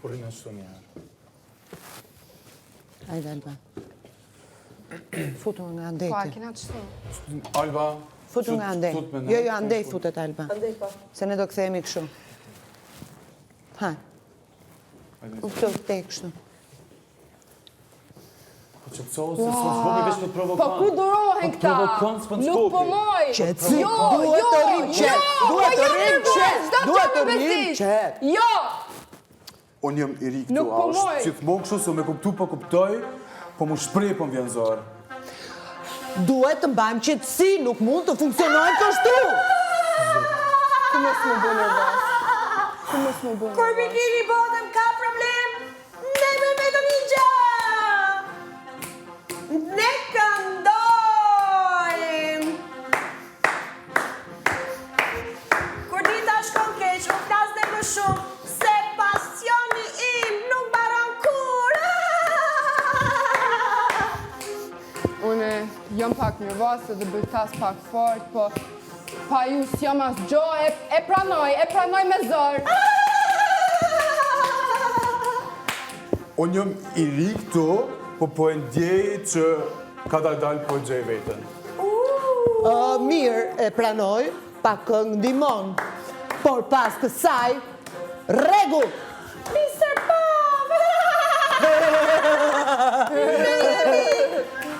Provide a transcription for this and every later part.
Po rrinë ashtu njerë. Hajde, Alba. Futu nga ndeti. Po, a kena qëtu? Alba... Futu nga ndej. Jo, andej futet, Alba. Andej, po. Se ne do këthejemi kështu. Ha. U këto këtej kështu. Po që pësohë se s'më s'bopi veç për të provokan. Po ku durohen këta? Provokan s'pën s'bopi. Nuk po moj. Qetësi, duhet të rrim qet. Duhet të rrim qet. Duhet të rrim qet. Jo! Unë jam i ri këtu, Nuk a po moj. është gjithmonë kështu, se me kuptu po kuptoj, po mu shprej po m'vjen zorë. Duhet të mbajmë qetësi, nuk mund të funksionojnë kështu. Ku mos më bënë e vas? Ku mos më bënë? Kur bikini botëm ka problem, ne me vetëm një gjë. Ne këndojmë. Kur dita shkon keq, u flas dhe më shumë, se pasioni im nuk mbaron kur. Une jam pak nervoze dhe bëj tas pak fort, po pa ju s'jam as gjo, e pranoj me zor. Unë jam i ri këtu, po e ndjej që ka dal po gjej vetën. Mirë, e pranoj, pak ndimon. Por pas kësaj, rregull. Mr. Pop!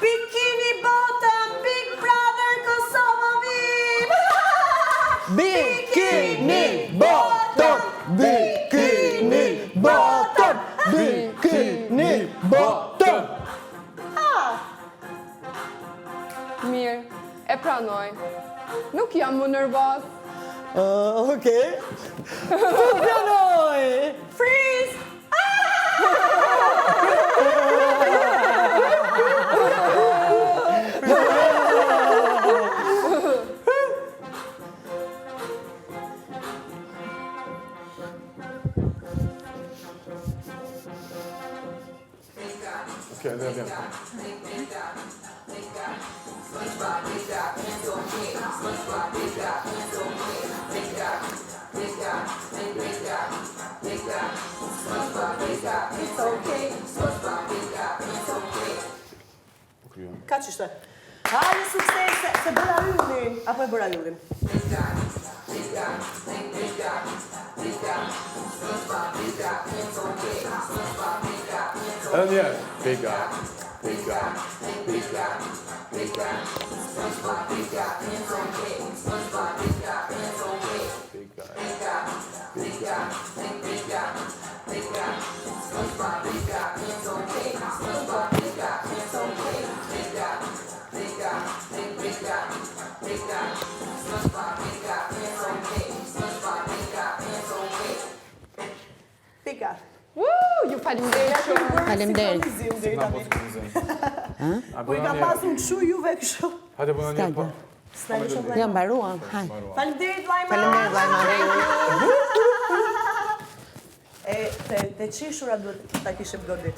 Bikini bottom, Big Brother Kosova VIP! Bikini bottom, bikini bottom, bikini bottom. Mirë, e pranoj. Nuk jam më nervoz. Okej. Funksionoj. Freeze! Okej, det vjen. Ka që ishte? Hajde suksese, se bëra yllin. Apo e bëra yllin? Edhe njerë. Biga, biga, biga, biga. Pika. Ju falimderit shumë. Faleminderit. Na po të këzim. Po i ka pasur këshu juve këshu. Hajde bëna një po. S'na një shumë Jam mbaruar. Haj. Faleminderit, Lajma. Faleminderit, Lajma. E, te qishura duhet ta kishim godit.